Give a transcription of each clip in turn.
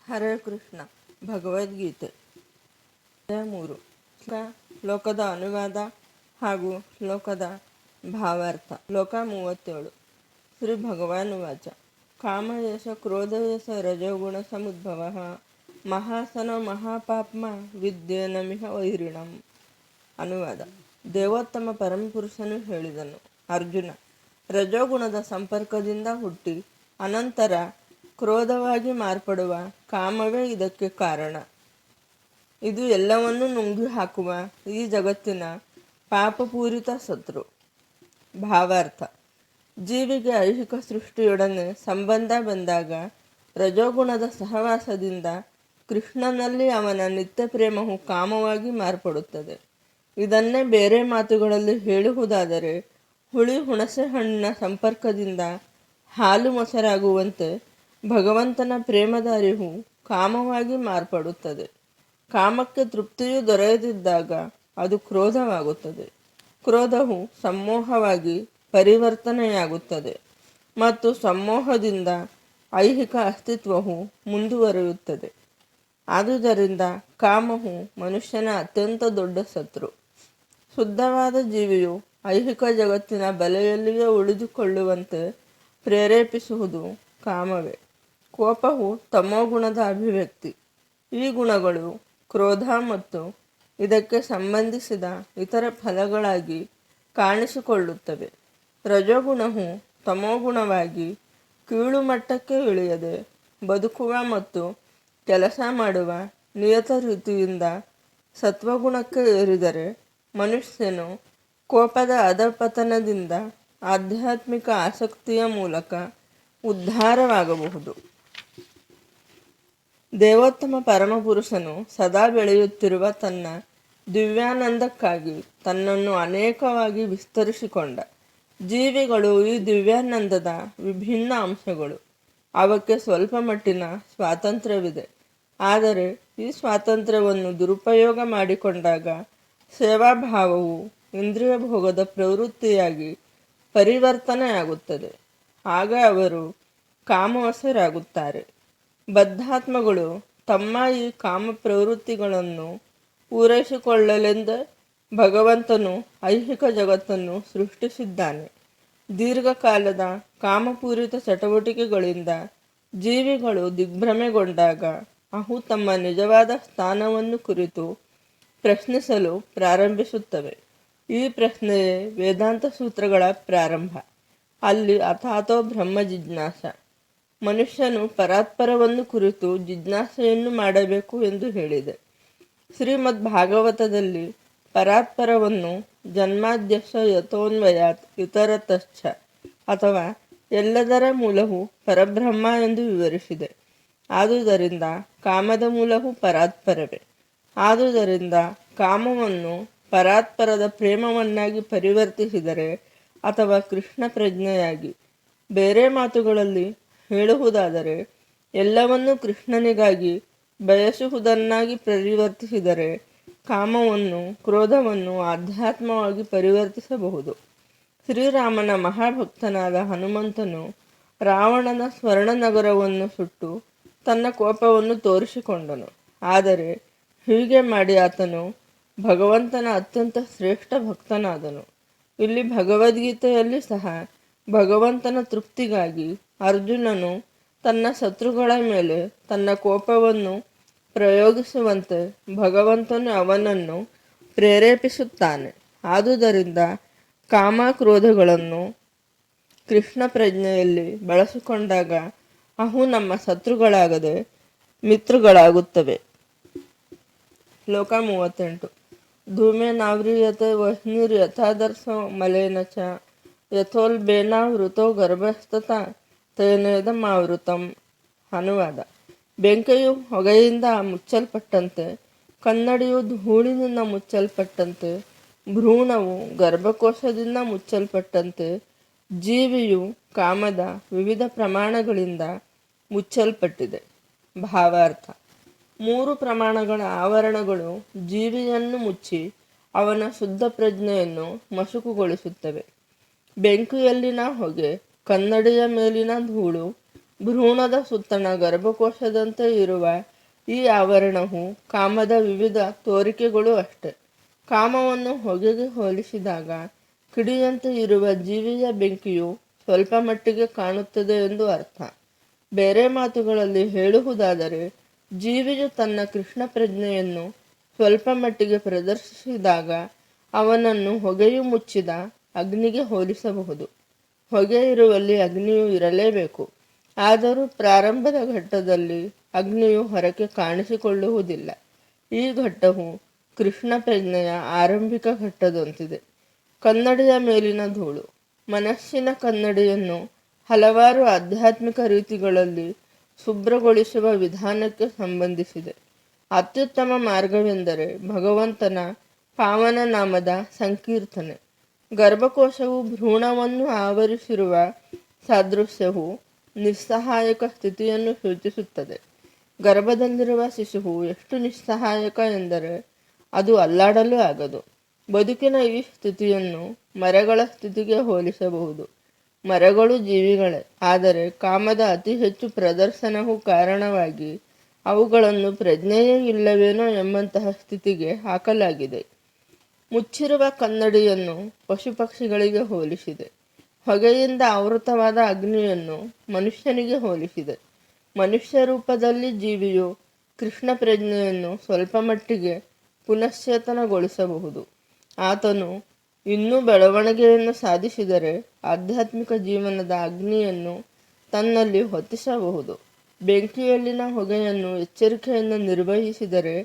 ಹರೇ ಕೃಷ್ಣ. ಭಗವದ್ಗೀತೆ ಅಧ್ಯಾಯ 3. ಶ್ಲೋಕದ ಅನುವಾದ ಹಾಗೂ ಶ್ಲೋಕದ ಭಾವಾರ್ಥ. ಶ್ಲೋಕ 37. ಶ್ರೀ ಭಗವಾನುವಾಚ. ಕಾಮಯಶ ಕ್ರೋಧಯಶ ರಜೋಗುಣ ಸಮುದ್ಭವ ಮಹಾಸನೋ ಮಹಾಪಾಪ್ಮ ವಿದ್ಯೇನ ಮಿಹ ವೈರಿಣಂ. ಅನುವಾದ. ದೇವೋತ್ತಮ ಪರಮಪುರುಷನು ಹೇಳಿದನು, ಅರ್ಜುನ, ರಜೋಗುಣದ ಸಂಪರ್ಕದಿಂದ ಹುಟ್ಟಿ ಅನಂತರ ಕ್ರೋಧವಾಗಿ ಮಾರ್ಪಡುವ ಕಾಮವೇ ಇದಕ್ಕೆ ಕಾರಣ. ಇದು ಎಲ್ಲವನ್ನೂ ನುಂಗಿ ಹಾಕುವ ಈ ಜಗತ್ತಿನ ಪಾಪಪೂರಿತ ಶತ್ರು. ಭಾವಾರ್ಥ. ಜೀವಿಗೆ ಐಹಿಕ ಸೃಷ್ಟಿಯೊಡನೆ ಸಂಬಂಧ ಬಂದಾಗ ರಜೋಗುಣದ ಸಹವಾಸದಿಂದ ಕೃಷ್ಣನಲ್ಲಿ ಅವನ ನಿತ್ಯ ಪ್ರೇಮವು ಕಾಮವಾಗಿ ಮಾರ್ಪಡುತ್ತದೆ. ಇದನ್ನೇ ಬೇರೆ ಮಾತುಗಳಲ್ಲಿ ಹೇಳುವುದಾದರೆ, ಹುಳಿ ಹುಣಸೆ ಹಣ್ಣಿನ ಸಂಪರ್ಕದಿಂದ ಹಾಲು ಮೊಸರಾಗುವಂತೆ ಭಗವಂತನ ಪ್ರೇಮದ ಅರಿವು ಕಾಮವಾಗಿ ಮಾರ್ಪಡುತ್ತದೆ. ಕಾಮಕ್ಕೆ ತೃಪ್ತಿಯು ದೊರೆಯದಿದ್ದಾಗ ಅದು ಕ್ರೋಧವಾಗುತ್ತದೆ. ಕ್ರೋಧವು ಸಮೋಹವಾಗಿ ಪರಿವರ್ತನೆಯಾಗುತ್ತದೆ ಮತ್ತು ಸಮೋಹದಿಂದ ಐಹಿಕ ಅಸ್ತಿತ್ವವು ಮುಂದುವರಿಯುತ್ತದೆ. ಆದುದರಿಂದ ಕಾಮವು ಮನುಷ್ಯನ ಅತ್ಯಂತ ದೊಡ್ಡ ಶತ್ರು. ಶುದ್ಧವಾದ ಜೀವಿಯು ಐಹಿಕ ಜಗತ್ತಿನ ಬಲೆಯಲ್ಲಿಯೇ ಉಳಿದುಕೊಳ್ಳುವಂತೆ ಪ್ರೇರೇಪಿಸುವುದು ಕಾಮವೇ. ಕೋಪವು ತಮೋಗುಣದ ಅಭಿವ್ಯಕ್ತಿ. ಈ ಗುಣಗಳು ಕ್ರೋಧ ಮತ್ತು ಇದಕ್ಕೆ ಸಂಬಂಧಿಸಿದ ಇತರ ಫಲಗಳಾಗಿ ಕಾಣಿಸಿಕೊಳ್ಳುತ್ತವೆ. ರಜೋಗುಣವು ತಮೋಗುಣವಾಗಿ ಕೀಳು ಮಟ್ಟಕ್ಕೆ ಇಳಿಯದೆ ಬದುಕುವ ಮತ್ತು ಕೆಲಸ ಮಾಡುವ ನಿಯತ ರೀತಿಯಿಂದ ಸತ್ವಗುಣಕ್ಕೆ ಏರಿದರೆ ಮನುಷ್ಯನು ಕೋಪದ ಅಧಪತನದಿಂದ ಆಧ್ಯಾತ್ಮಿಕ ಆಸಕ್ತಿಯ ಮೂಲಕ ಉದ್ಧಾರವಾಗಬಹುದು. ದೇವೋತ್ತಮ ಪರಮಪುರುಷನು ಸದಾ ಬೆಳೆಯುತ್ತಿರುವ ತನ್ನ ದಿವ್ಯಾನಂದಕ್ಕಾಗಿ ತನ್ನನ್ನು ಅನೇಕವಾಗಿ ವಿಸ್ತರಿಸಿಕೊಂಡ. ಜೀವಿಗಳು ಈ ದಿವ್ಯಾನಂದದ ವಿಭಿನ್ನ ಅಂಶಗಳು. ಅವಕ್ಕೆ ಸ್ವಲ್ಪ ಮಟ್ಟಿನ ಸ್ವಾತಂತ್ರ್ಯವಿದೆ. ಆದರೆ ಈ ಸ್ವಾತಂತ್ರ್ಯವನ್ನು ದುರುಪಯೋಗ ಮಾಡಿಕೊಂಡಾಗ ಸೇವಾಭಾವವು ಇಂದ್ರಿಯ ಭೋಗದ ಪ್ರವೃತ್ತಿಯಾಗಿ ಪರಿವರ್ತನೆಯಾಗುತ್ತದೆ. ಆಗ ಅವರು ಕಾಮವಶರಾಗುತ್ತಾರೆ. ಬದ್ಧಾತ್ಮಗಳು ತಮ್ಮ ಈ ಕಾಮ ಪ್ರವೃತ್ತಿಗಳನ್ನು ಪೂರೈಸಿಕೊಳ್ಳಲೆಂದೇ ಭಗವಂತನು ಐಹಿಕ ಜಗತ್ತನ್ನು ಸೃಷ್ಟಿಸಿದ್ದಾನೆ. ದೀರ್ಘಕಾಲದ ಕಾಮಪೂರಿತ ಚಟುವಟಿಕೆಗಳಿಂದ ಜೀವಿಗಳು ದಿಗ್ಭ್ರಮೆಗೊಂಡಾಗ ಅವು ತಮ್ಮ ನಿಜವಾದ ಸ್ಥಾನವನ್ನು ಕುರಿತು ಪ್ರಶ್ನಿಸಲು ಪ್ರಾರಂಭಿಸುತ್ತವೆ. ಈ ಪ್ರಶ್ನೆಯೇ ವೇದಾಂತ ಸೂತ್ರಗಳ ಪ್ರಾರಂಭ. ಅಲ್ಲಿ ಅಥಾತೋ ಬ್ರಹ್ಮ ಜಿಜ್ಞಾಸ. ಮನುಷ್ಯನು ಪರಾತ್ಪರವನ್ನು ಕುರಿತು ಜಿಜ್ಞಾಸೆಯನ್ನು ಮಾಡಬೇಕು ಎಂದು ಹೇಳಿದೆ. ಶ್ರೀಮದ್ ಭಾಗವತದಲ್ಲಿ ಪರಾತ್ಪರವನ್ನು ಜನ್ಮಾದ್ಯಸ್ಯ ಯತೋನ್ವಯಾತ್ ಇತರತಶ್ಚ ಅಥವಾ ಎಲ್ಲದರ ಮೂಲವು ಪರಬ್ರಹ್ಮ ಎಂದು ವಿವರಿಸಿದೆ. ಆದುದರಿಂದ ಕಾಮದ ಮೂಲವು ಪರಾತ್ಪರವೇ. ಆದುದರಿಂದ ಕಾಮವನ್ನು ಪರಾತ್ಪರದ ಪ್ರೇಮವನ್ನಾಗಿ ಪರಿವರ್ತಿಸಿದರೆ ಅಥವಾ ಕೃಷ್ಣ ಪ್ರಜ್ಞೆಯಾಗಿ, ಬೇರೆ ಮಾತುಗಳಲ್ಲಿ ಹೇಳುವುದಾದರೆ ಎಲ್ಲವನ್ನೂ ಕೃಷ್ಣನಿಗಾಗಿ ಬಯಸುವುದನ್ನಾಗಿ ಪರಿವರ್ತಿಸಿದರೆ ಕಾಮವನ್ನು ಕ್ರೋಧವನ್ನು ಆಧ್ಯಾತ್ಮವಾಗಿ ಪರಿವರ್ತಿಸಬಹುದು. ಶ್ರೀರಾಮನ ಮಹಾಭಕ್ತನಾದ ಹನುಮಂತನು ರಾವಣನ ಸ್ವರ್ಣನಗರವನ್ನು ಸುಟ್ಟು ತನ್ನ ಕೋಪವನ್ನು ತೋರಿಸಿಕೊಂಡನು. ಆದರೆ ಹೀಗೆ ಮಾಡಿ ಆತನು ಭಗವಂತನ ಅತ್ಯಂತ ಶ್ರೇಷ್ಠ ಭಕ್ತನಾದನು. ಇಲ್ಲಿ ಭಗವದ್ಗೀತೆಯಲ್ಲಿ ಸಹ ಭಗವಂತನ ತೃಪ್ತಿಗಾಗಿ ಅರ್ಜುನನು ತನ್ನ ಶತ್ರುಗಳ ಮೇಲೆ ತನ್ನ ಕೋಪವನ್ನು ಪ್ರಯೋಗಿಸುವಂತೆ ಭಗವಂತನು ಅವನನ್ನು ಪ್ರೇರೇಪಿಸುತ್ತಾನೆ. ಆದುದರಿಂದ ಕಾಮ ಕ್ರೋಧಗಳನ್ನು ಕೃಷ್ಣ ಪ್ರಜ್ಞೆಯಲ್ಲಿ ಬಳಸಿಕೊಂಡಾಗ ಅವು ನಮ್ಮ ಶತ್ರುಗಳಾಗದೆ ಮಿತ್ರಗಳಾಗುತ್ತವೆ. ಶ್ಲೋಕ 38. ಧೂಮೇನಾವ್ರಿಯತೆ ವಹ್ನಿರ್ಯಥಾದರ್ಶೋ ಮಲೇನ ಚ ಯಥೋಲ್ಬೇನಾವೃತೋ ಗರ್ಭಸ್ತತಾ ತೇನೇದಮಾವೃತಂ. ಅನುವಾದ. ಬೆಂಕಿಯು ಹೊಗೆಯಿಂದ ಮುಚ್ಚಲ್ಪಟ್ಟಂತೆ, ಕನ್ನಡಿಯು ಧೂಳಿನಿಂದ ಮುಚ್ಚಲ್ಪಟ್ಟಂತೆ, ಭ್ರೂಣವು ಗರ್ಭಕೋಶದಿಂದ ಮುಚ್ಚಲ್ಪಟ್ಟಂತೆ ಜೀವಿಯು ಕಾಮದ ವಿವಿಧ ಪ್ರಮಾಣಗಳಿಂದ ಮುಚ್ಚಲ್ಪಟ್ಟಿದೆ. ಭಾವಾರ್ಥ. 3 ಪ್ರಮಾಣಗಳ ಆವರಣಗಳು ಜೀವಿಯನ್ನು ಮುಚ್ಚಿ ಅವನ ಶುದ್ಧ ಪ್ರಜ್ಞೆಯನ್ನು ಮಸುಕುಗೊಳಿಸುತ್ತವೆ. ಬೆಂಕಿಯಲ್ಲಿನ ಹೊಗೆ, ಕನ್ನಡಿಯ ಮೇಲಿನ ಧೂಳು, ಭ್ರೂಣದ ಸುತ್ತಣ ಗರ್ಭಕೋಶದಂತೆ ಇರುವ ಈ ಆವರಣವು ಕಾಮದ ವಿವಿಧ ತೋರಿಕೆಗಳು ಅಷ್ಟೆ. ಕಾಮವನ್ನು ಹೊಗೆಗೆ ಹೋಲಿಸಿದಾಗ ಕಿಡಿಯಂತೆ ಇರುವ ಜೀವಿಯ ಬೆಂಕಿಯು ಸ್ವಲ್ಪ ಮಟ್ಟಿಗೆ ಕಾಣುತ್ತದೆ ಎಂದು ಅರ್ಥ. ಬೇರೆ ಮಾತುಗಳಲ್ಲಿ ಹೇಳುವುದಾದರೆ, ಜೀವಿಯು ತನ್ನ ಕೃಷ್ಣ ಪ್ರಜ್ಞೆಯನ್ನು ಸ್ವಲ್ಪ ಮಟ್ಟಿಗೆ ಪ್ರದರ್ಶಿಸಿದಾಗ ಅವನನ್ನು ಹೊಗೆಯು ಮುಚ್ಚಿದ ಅಗ್ನಿಗೆ ಹೋಲಿಸಬಹುದು. ಹೊಗೆ ಇರುವಲ್ಲಿ ಅಗ್ನಿಯು ಇರಲೇಬೇಕು. ಆದರೂ ಪ್ರಾರಂಭದ ಘಟ್ಟದಲ್ಲಿ ಅಗ್ನಿಯು ಹೊರಕ್ಕೆ ಕಾಣಿಸಿಕೊಳ್ಳುವುದಿಲ್ಲ. ಈ ಘಟ್ಟವು ಕೃಷ್ಣ ಪ್ರಜ್ಞೆಯ ಆರಂಭಿಕ ಘಟ್ಟದಂತಿದೆ. ಕನ್ನಡಿಯ ಮೇಲಿನ ಧೂಳು. ಮನಸ್ಸಿನ ಕನ್ನಡಿಯನ್ನು ಹಲವಾರು ಆಧ್ಯಾತ್ಮಿಕ ರೀತಿಗಳಲ್ಲಿ ಶುಭ್ರಗೊಳಿಸುವ ವಿಧಾನಕ್ಕೆ ಸಂಬಂಧಿಸಿದೆ. ಅತ್ಯುತ್ತಮ ಮಾರ್ಗವೆಂದರೆ ಭಗವಂತನ ಪಾವನ ನಾಮದ ಸಂಕೀರ್ತನೆ. ಗರ್ಭಕೋಶವು ಭ್ರೂಣವನ್ನು ಆವರಿಸಿರುವ ಸಾದೃಶ್ಯವು ನಿಸ್ಸಹಾಯಕ ಸ್ಥಿತಿಯನ್ನು ಸೂಚಿಸುತ್ತದೆ. ಗರ್ಭದಲ್ಲಿರುವ ಶಿಶುವು ಎಷ್ಟು ನಿಸ್ಸಹಾಯಕ ಎಂದರೆ ಅದು ಅಲ್ಲಾಡಲು ಆಗದು. ಬದುಕಿನ ಈ ಸ್ಥಿತಿಯನ್ನು ಮರಗಳ ಸ್ಥಿತಿಗೆ ಹೋಲಿಸಬಹುದು. ಮರಗಳು ಜೀವಿಗಳೇ, ಆದರೆ ಕಾಮದ ಅತಿ ಹೆಚ್ಚು ಪ್ರದರ್ಶನವು ಕಾರಣವಾಗಿ ಅವುಗಳನ್ನು ಪ್ರಜ್ಞೆಯೇ ಇಲ್ಲವೇನೋ ಎಂಬಂತಹ ಸ್ಥಿತಿಗೆ ಹಾಕಲಾಗಿದೆ. ಮುಚ್ಚಿರುವ ಕನ್ನಡಿಯನ್ನು ಪಶುಪಕ್ಷಿಗಳಿಗೆ ಹೋಲಿಸಿದೆ. ಹೊಗೆಯಿಂದ ಆವೃತವಾದ ಅಗ್ನಿಯನ್ನು ಮನುಷ್ಯನಿಗೆ ಹೋಲಿಸಿದೆ. ಮನುಷ್ಯ ರೂಪದಲ್ಲಿ ಜೀವಿಯು ಕೃಷ್ಣ ಪ್ರಜ್ಞೆಯನ್ನು ಸ್ವಲ್ಪ ಮಟ್ಟಿಗೆ ಪುನಶ್ಚೇತನಗೊಳಿಸಬಹುದು. ಆತನು ಇನ್ನೂ ಬೆಳವಣಿಗೆಯನ್ನು ಸಾಧಿಸಿದರೆ ಆಧ್ಯಾತ್ಮಿಕ ಜೀವನದ ಅಗ್ನಿಯನ್ನು ತನ್ನಲ್ಲಿ ಹೊತ್ತಿಸಬಹುದು. ಬೆಂಕಿಯಲ್ಲಿನ ಹೊಗೆಯನ್ನು ಎಚ್ಚರಿಕೆಯಿಂದ ನಿರ್ವಹಿಸಿದರೆ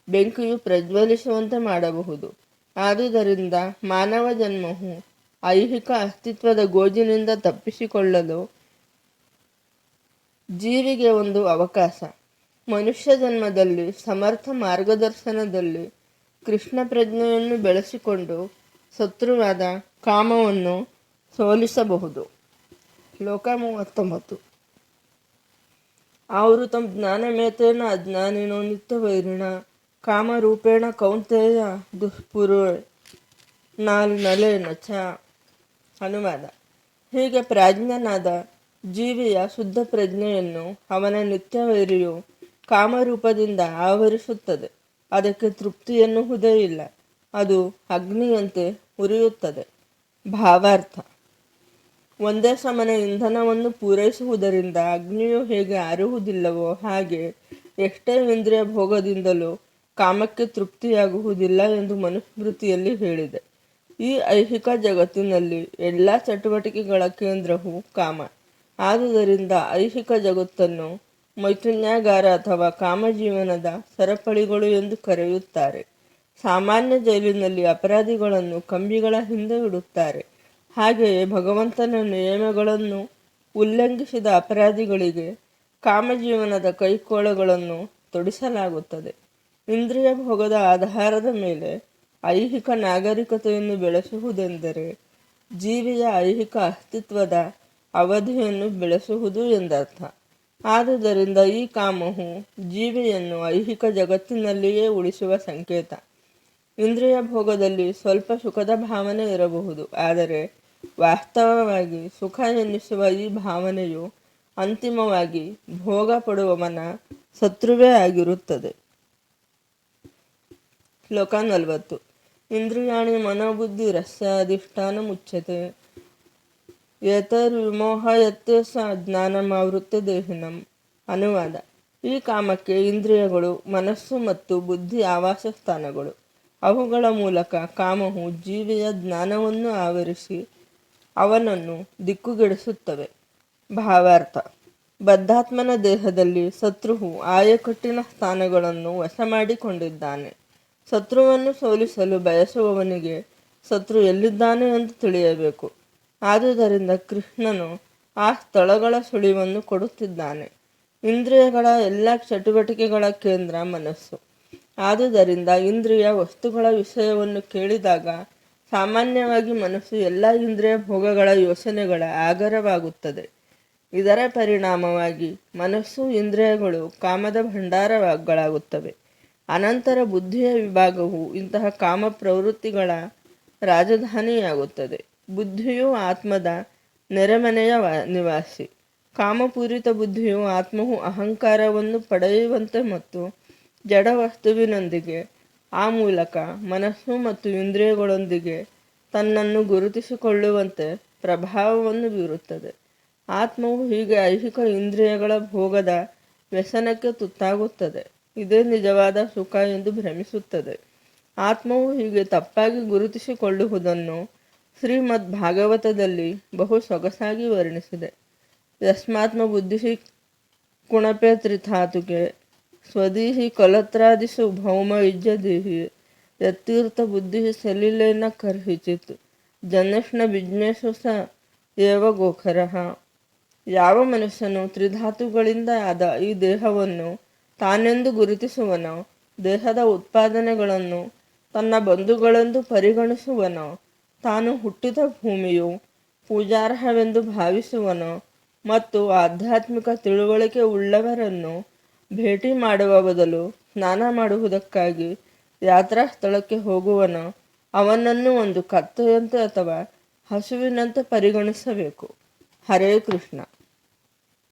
ಬೆಂಕಿಯು ಪ್ರಜ್ವಲಿಸುವಂತೆ ಮಾಡಬಹುದು. ಆದುದರಿಂದ ಮಾನವ ಜನ್ಮವು ಐಹಿಕ ಅಸ್ತಿತ್ವದ ಗೋಜಿನಿಂದ ತಪ್ಪಿಸಿಕೊಳ್ಳಲು ಜೀವಿಗೆ ಒಂದು ಅವಕಾಶ. ಮನುಷ್ಯ ಜನ್ಮದಲ್ಲಿ ಸಮರ್ಥ ಮಾರ್ಗದರ್ಶನದಲ್ಲಿ ಕೃಷ್ಣ ಪ್ರಜ್ಞೆಯನ್ನು ಬೆಳೆಸಿಕೊಂಡು ಶತ್ರುವಾದ ಕಾಮವನ್ನು ಸೋಲಿಸಬಹುದು. ಶ್ಲೋಕ 39. ಆವೃತಂ ಜ್ಞಾನಮೇತೇನ ಅಜ್ಞಾನಿನೋ ನಿತ್ಯವೈರಿಣ ಕಾಮರೂಪೇಣ ಕೌಂತೆಯ ದುಷ್ಪುರುಷ ನಾಲ್ನಲೇನ ಚ. ಅನುವಾದ: ಹೀಗೆ ಪ್ರಾಜ್ಞನಾದ ಜೀವಿಯ ಶುದ್ಧ ಪ್ರಜ್ಞೆಯನ್ನು ಅವನ ನಿತ್ಯವೈರಿಯು ಕಾಮರೂಪದಿಂದ ಆವರಿಸುತ್ತದೆ. ಅದಕ್ಕೆ ತೃಪ್ತಿ ಎನ್ನುವುದೇ ಇಲ್ಲ. ಅದು ಅಗ್ನಿಯಂತೆ ಉರಿಯುತ್ತದೆ. ಭಾವಾರ್ಥ: ಒಂದೇ ಸಮನೆ ಇಂಧನವನ್ನು ಪೂರೈಸುವುದರಿಂದ ಅಗ್ನಿಯು ಹೇಗೆ ಆರುವುದಿಲ್ಲವೋ ಹಾಗೆ ಎಷ್ಟೇ ಇಂದ್ರಿಯ ಭೋಗದಿಂದಲೂ ಕಾಮಕ್ಕೆ ತೃಪ್ತಿಯಾಗುವುದಿಲ್ಲ ಎಂದು ಮನುಸ್ಮೃತಿಯಲ್ಲಿ ಹೇಳಿದೆ. ಈ ಐಹಿಕ ಜಗತ್ತಿನಲ್ಲಿ ಎಲ್ಲ ಚಟುವಟಿಕೆಗಳ ಕೇಂದ್ರವು ಕಾಮ. ಆದುದರಿಂದ ಐಹಿಕ ಜಗತ್ತನ್ನು ಮೈಥುನ್ಯಾಗಾರ ಅಥವಾ ಕಾಮಜೀವನದ ಸರಪಳಿಗಳು ಎಂದು ಕರೆಯುತ್ತಾರೆ. ಸಾಮಾನ್ಯ ಜೈಲಿನಲ್ಲಿ ಅಪರಾಧಿಗಳನ್ನು ಕಂಬಿಗಳ ಹಿಂದೆ ಇಡುತ್ತಾರೆ. ಹಾಗೆಯೇ ಭಗವಂತನ ನಿಯಮಗಳನ್ನು ಉಲ್ಲಂಘಿಸಿದ ಅಪರಾಧಿಗಳಿಗೆ ಕಾಮಜೀವನದ ಕೈಕೋಳಗಳನ್ನು ತೊಡಿಸಲಾಗುತ್ತದೆ. ಇಂದ್ರಿಯ ಭೋಗದ ಆಧಾರದ ಮೇಲೆ ಐಹಿಕ ನಾಗರಿಕತೆಯನ್ನು ಬೆಳೆಸುವುದೆಂದರೆ ಜೀವಿಯ ಐಹಿಕ ಅಸ್ತಿತ್ವದ ಅವಧಿಯನ್ನು ಬೆಳೆಸುವುದು ಎಂದರ್ಥ. ಆದುದರಿಂದ ಈ ಕಾಮವು ಜೀವಿಯನ್ನು ಐಹಿಕ ಜಗತ್ತಿನಲ್ಲಿಯೇ ಉಳಿಸುವ ಸಂಕೇತ. ಇಂದ್ರಿಯ ಭೋಗದಲ್ಲಿ ಸ್ವಲ್ಪ ಸುಖದ ಭಾವನೆ ಇರಬಹುದು, ಆದರೆ ವಾಸ್ತವವಾಗಿ ಸುಖ ಎನ್ನಿಸುವ ಈ ಭಾವನೆಯು ಅಂತಿಮವಾಗಿ ಭೋಗ ಪಡುವವನ ಶತ್ರುವೇ ಆಗಿರುತ್ತದೆ. ಶ್ಲೋಕ 40. ಇಂದ್ರಿಯಾಣಿ ಮನೋಬುದ್ಧಿ ರಸ್ಯ ಅಧಿಷ್ಠಾನ ಮುಚ್ಯತೆ ಏತರ್ವಿಮೋಹಯತ್ತೆ ಸ ಜ್ಞಾನಮಾವೃತ್ಯ ದೇಹಿನಂ. ಅನುವಾದ: ಈ ಕಾಮಕ್ಕೆ ಇಂದ್ರಿಯಗಳು, ಮನಸ್ಸು ಮತ್ತು ಬುದ್ಧಿ ಆವಾಸ ಸ್ಥಾನಗಳು. ಅವುಗಳ ಮೂಲಕ ಕಾಮವು ಜೀವಿಯ ಜ್ಞಾನವನ್ನು ಆವರಿಸಿ ಅವನನ್ನು ದಿಕ್ಕುಗೆಡಿಸುತ್ತವೆ. ಭಾವಾರ್ಥ: ಬದ್ಧಾತ್ಮನ ದೇಹದಲ್ಲಿ ಶತ್ರುವು ಆಯಕಟ್ಟಿನ ಸ್ಥಾನಗಳನ್ನು ವಶ ಮಾಡಿಕೊಂಡಿದ್ದಾನೆ. ಶತ್ರುವನ್ನು ಸೋಲಿಸಲು ಬಯಸುವವನಿಗೆ ಶತ್ರು ಎಲ್ಲಿದ್ದಾನೆ ಎಂದು ತಿಳಿಯಬೇಕು. ಆದುದರಿಂದ ಕೃಷ್ಣನು ಆ ಸ್ಥಳಗಳ ಸುಳಿವನ್ನು ಕೊಡುತ್ತಿದ್ದಾನೆ. ಇಂದ್ರಿಯಗಳ ಎಲ್ಲ ಚಟುವಟಿಕೆಗಳ ಕೇಂದ್ರ ಮನಸ್ಸು. ಆದುದರಿಂದ ಇಂದ್ರಿಯ ವಸ್ತುಗಳ ವಿಷಯವನ್ನು ಕೇಳಿದಾಗ ಸಾಮಾನ್ಯವಾಗಿ ಮನಸ್ಸು ಎಲ್ಲ ಇಂದ್ರಿಯ ಭೋಗಗಳ ಯೋಚನೆಗಳ ಆಗರವಾಗುತ್ತದೆ. ಇದರ ಪರಿಣಾಮವಾಗಿ ಮನಸ್ಸು, ಇಂದ್ರಿಯಗಳು ಕಾಮದ ಭಂಡಾರಗಳಾಗುತ್ತವೆ. ಅನಂತರ ಬುದ್ಧಿಯ ವಿಭಾಗವು ಇಂತಹ ಕಾಮ ಪ್ರವೃತ್ತಿಗಳ ರಾಜಧಾನಿಯಾಗುತ್ತದೆ. ಬುದ್ಧಿಯು ಆತ್ಮದ ನೆರೆಮನೆಯ ನಿವಾಸಿ. ಕಾಮಪೂರಿತ ಬುದ್ಧಿಯು ಆತ್ಮವು ಅಹಂಕಾರವನ್ನು ಪಡೆಯುವಂತೆ ಮತ್ತು ಜಡ ವಸ್ತುವಿನೊಂದಿಗೆ ಆ ಮೂಲಕ ಮನಸ್ಸು ಮತ್ತು ಇಂದ್ರಿಯಗಳೊಂದಿಗೆ ತನ್ನನ್ನು ಗುರುತಿಸಿಕೊಳ್ಳುವಂತೆ ಪ್ರಭಾವವನ್ನು ಬೀರುತ್ತದೆ. ಆತ್ಮವು ಹೀಗೆ ಐಹಿಕ ಇಂದ್ರಿಯಗಳ ಭೋಗದ ವ್ಯಸನಕ್ಕೆ ತುತ್ತಾಗುತ್ತದೆ. ಇದೇ ನಿಜವಾದ ಸುಖ ಎಂದು ಭ್ರಮಿಸುತ್ತದೆ. ಆತ್ಮವು ಹೀಗೆ ತಪ್ಪಾಗಿ ಗುರುತಿಸಿಕೊಳ್ಳುವುದನ್ನು ಶ್ರೀಮದ್ ಭಾಗವತದಲ್ಲಿ ಬಹು ಸೊಗಸಾಗಿ ವರ್ಣಿಸಿದೆ. ಯಸ್ಮಾತ್ಮ ಬುದ್ಧಿ ಕುಣಪೆ ತ್ರಿಧಾತುಕೆ ಸ್ವದೀಹಿ ಕಲತ್ರಾದಿಷು ಭೌಮ ಯುಜ್ಯದೇಹಿ ಯತ್ತೀರ್ಥ ಬುದ್ಧಿ ಸಲಿಲೇನ ಕರ್ಹಿಚಿತ್ ಜನ್ಯಷ್ಣ ವಿಜ್ಞೇಶು ಸ ಏವ ಗೋಖರಃ. ಯಾವ ಮನುಷ್ಯನು ತ್ರಿಧಾತುಗಳಿಂದ ಆದ ಈ ದೇಹವನ್ನು ತಾನೆಂದು ಗುರುತಿಸುವನೋ, ದೇಹದ ಉತ್ಪಾದನೆಗಳನ್ನು ತನ್ನ ಬಂಧುಗಳೆಂದು ಪರಿಗಣಿಸುವನೋ, ತಾನು ಹುಟ್ಟಿದ ಭೂಮಿಯು ಪೂಜಾರ್ಹವೆಂದು ಭಾವಿಸುವನೋ ಮತ್ತು ಆಧ್ಯಾತ್ಮಿಕ ತಿಳುವಳಿಕೆ ಉಳ್ಳವರನ್ನು ಭೇಟಿ ಮಾಡುವ ಬದಲು ಸ್ನಾನ ಮಾಡುವುದಕ್ಕಾಗಿ ಯಾತ್ರಾ ಸ್ಥಳಕ್ಕೆ ಹೋಗುವನೋ, ಅವನನ್ನು ಒಂದು ಕತ್ತೆಯಂತೆ ಅಥವಾ ಹಸುವಿನಂತೆ ಪರಿಗಣಿಸಬೇಕು. ಹರೇ ಕೃಷ್ಣ.